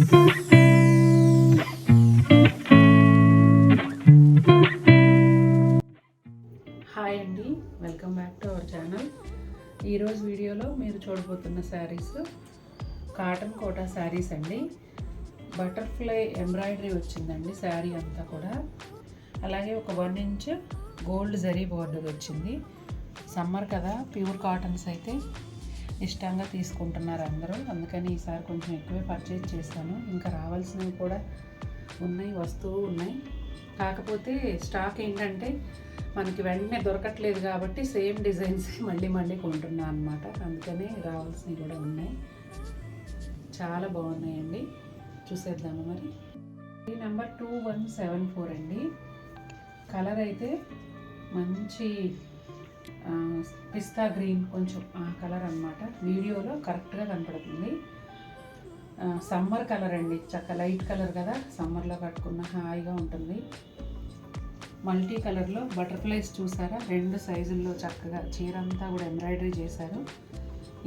Hi అండి, welcome back to our channel. ఈరోజు వీడియోలో మీరు చూడబోతున్న శారీస్ కాటన్ కోటా శారీస్ అండి. బటర్ఫ్లై ఎంబ్రాయిడరీ వచ్చిందండి శారీ అంతా కూడా. అలాగే ఒక 1 ఇంచ్ గోల్డ్ జరీ బోర్డర్ వచ్చింది. సమ్మర్ కదా, ప్యూర్ కాటన్స్ అయితే ఇష్టంగా తీసుకుంటున్నారు అందరూ. అందుకని ఈసారి కొంచెం ఎక్కువే పర్చేజ్ చేశాను. ఇంకా రావాల్సినవి కూడా ఉన్నాయి, వస్తువు ఉన్నాయి. కాకపోతే స్టాక్ ఏంటంటే మనకి వెంటనే దొరకట్లేదు కాబట్టి సేమ్ డిజైన్స్ మళ్ళీ కొంటున్నాను అనమాట. అందుకనే రావాల్సినవి కూడా ఉన్నాయి. చాలా బాగున్నాయండి, చూసేద్దాము మరి. ఈ నెంబర్ 2174 అండి. కలర్ అయితే మంచి పిస్తా గ్రీన్, కొంచెం ఆ కలర్ అనమాట. వీడియోలో కరెక్ట్గా కనపడుతుంది. సమ్మర్ కలర్ అండి, చక్క లైట్ కలర్ కదా, సమ్మర్లో కట్టుకున్న హాయిగా ఉంటుంది. మల్టీ కలర్లో బటర్ఫ్లైస్ చూసారా, 2 సైజుల్లో చక్కగా చీర అంతా కూడా ఎంబ్రాయిడరీ చేశారు.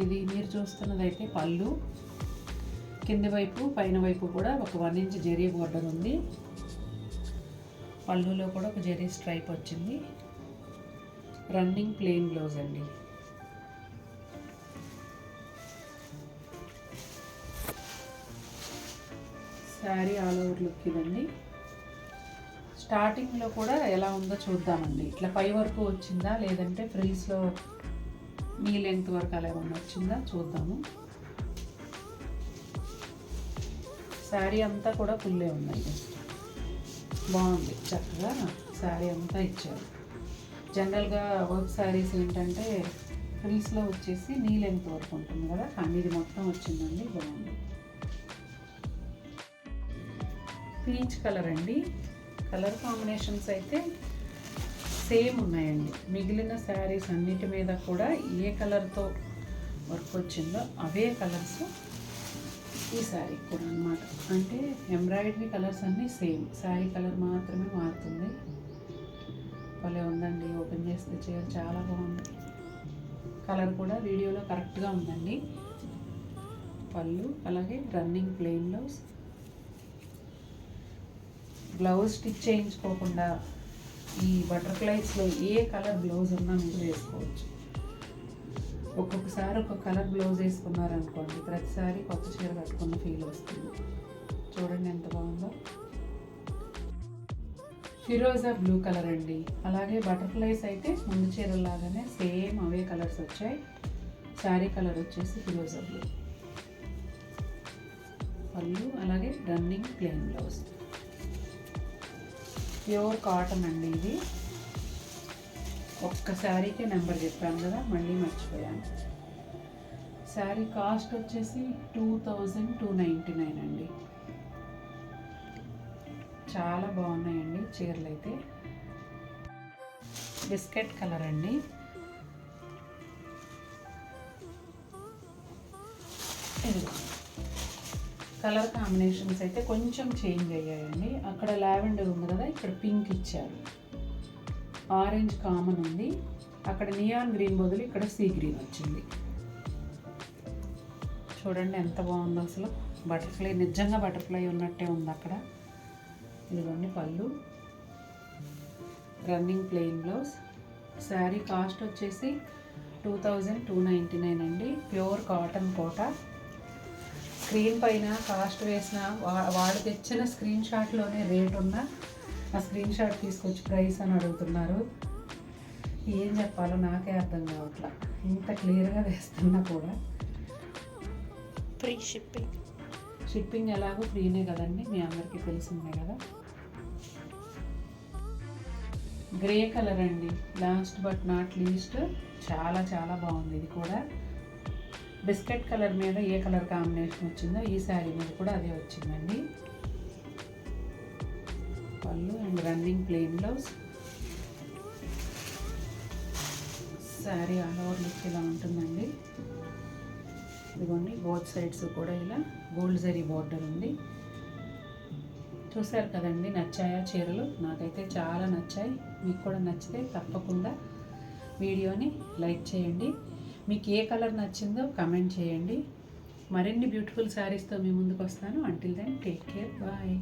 ఇది మీరు చూస్తున్నది అయితే పళ్ళు. కింది వైపు పైన వైపు కూడా ఒక 1 ఇంచ్ జరీ బోర్డర్ ఉంది. పళ్ళులో కూడా ఒక జరీ స్ట్రైప్ వచ్చింది. రన్నింగ్ ప్లెయిన్ బ్లౌజ్ అండి. శారీ ఆల్ ఓవర్ లుక్ ఇదండి. స్టార్టింగ్లో కూడా ఎలా ఉందో చూద్దామండి. ఇట్లా పై వరకు వచ్చిందా లేదంటే ఫ్రిల్స్లో నీ లెంగ్త్ వరకు అలా ఏమన్నా వచ్చిందా చూద్దాము. శారీ అంతా కూడా ఫుల్లే ఉన్నాయి. బాగుంది, చక్కగా శారీ అంతా ఇచ్చారు. జనరల్గా వర్క్ శారీస్ ఏంటంటే ఫ్రిల్స్లో వచ్చేసి నీ లెంగ్త్ వరకు ఉంటుంది కదా, కానీ ఇది మొత్తం వచ్చిందండి. బాగుంది. పీచ్ కలర్ అండి. కలర్ కాంబినేషన్స్ అయితే సేమ్ ఉన్నాయండి. మిగిలిన శారీస్ అన్నిటి మీద కూడా ఏ కలర్తో వర్క్ వచ్చిందో అవే కలర్స్ ఈ శారీ కూడా అన్నమాట. అంటే ఎంబ్రాయిడరీ కలర్స్ అన్నీ సేమ్, శారీ కలర్ మాత్రమే మారుతుంది. భలే ఉందండి, ఓపెన్ చేస్తే చీర చాలా బాగుంది. కలర్ కూడా వీడియోలో కరెక్ట్గా ఉందండి. పళ్ళు అలాగే running plain blouse. Blouse stitch చేయించుకోకుండా ఈ బటర్ఫ్లైస్లో ఏ కలర్ బ్లౌజ్ ఉన్నా మీరు వేసుకోవచ్చు. ఒక్కొక్కసారి ఒక కలర్ బ్లౌజ్ వేసుకున్నారనుకోండి, ప్రతిసారి కొత్త చీర కట్టుకున్న ఫీల్ వస్తుంది. చూడండి ఎంత బాగుందో. ఫిరోజా బ్లూ కలర్ అండి. అలాగే బటర్ఫ్లైస్ అయితే ముందు చీరలాగానే సేమ్ అవే కలర్స్ వచ్చాయి. శారీ కలర్ వచ్చేసి ఫిరోజా బ్లూ. పళ్ళు అలాగే running plain blouse. Pure cotton అండి ఇది. ఒక్క శారీకే నెంబర్ చెప్పాను కదా, మళ్ళీ మర్చిపోయాను. శారీ కాస్ట్ వచ్చేసి 2299 అండి. చాలా బాగున్నాయండి చీరలు అయితే. బిస్కెట్ కలర్ అండి. కలర్ కాంబినేషన్స్ అయితే కొంచెం చేంజ్ అయ్యాయండి. అక్కడ లావెండర్ ఉంది కదా, ఇక్కడ పింక్ ఇచ్చారు. ఆరెంజ్ కామన్ ఉంది. అక్కడ నియాన్ గ్రీన్ బదులు ఇక్కడ సీ గ్రీన్ వచ్చింది. చూడండి ఎంత బాగుందో అసలు. బటర్ఫ్లై, నిజంగా బటర్ఫ్లై ఉన్నట్టే ఉంది అక్కడ. ఇదిగోండి పళ్ళు, running plain blouse. Sari cost వచ్చేసి 2299 అండి. Pure cotton Kota. స్క్రీన్ పైన కాస్ట్ వేసిన వాళ్ళు తెచ్చిన స్క్రీన్ షాట్లోనే రేట్ ఉన్న ఆ స్క్రీన్ షాట్ తీసుకొచ్చి ప్రైస్ అని అడుగుతున్నారు. ఏం చెప్పాలో నాకే అర్థం కావట్లా, ఇంత క్లియర్గా వేస్తున్నా కూడా. Free shipping. షిప్పింగ్ ఎలాగో ఫ్రీనే కదండి, మీ అందరికీ తెలిసిందే కదా. గ్రే కలర్ అండి. లాస్ట్ బట్ నాట్ లీస్ట్ చాలా బాగుంది ఇది కూడా. బిస్కెట్ కలర్ మీద ఏ కలర్ కాంబినేషన్ వచ్చిందో ఈ శారీ మీద కూడా అదే వచ్చిందండి. పళ్ళు and running plain blouse. Sari all over look ఇలా ఉంటుందండి. ఇదిగోండి బోత్ సైడ్స్ కూడా ఇలా గోల్డ్ జరీ బోర్డర్ ఉంది. చూసారు కదండి, నచ్చాయా చీరలు? నాకైతే చాలా నచ్చాయి. మీకు కూడా నచ్చితే తప్పకుండా వీడియోని లైక్ చేయండి. మీకు ఏ కలర్ నచ్చిందో కమెంట్ చేయండి. మరిన్ని బ్యూటిఫుల్ శారీస్తో మీ ముందుకు వస్తాను. Until then take care, bye.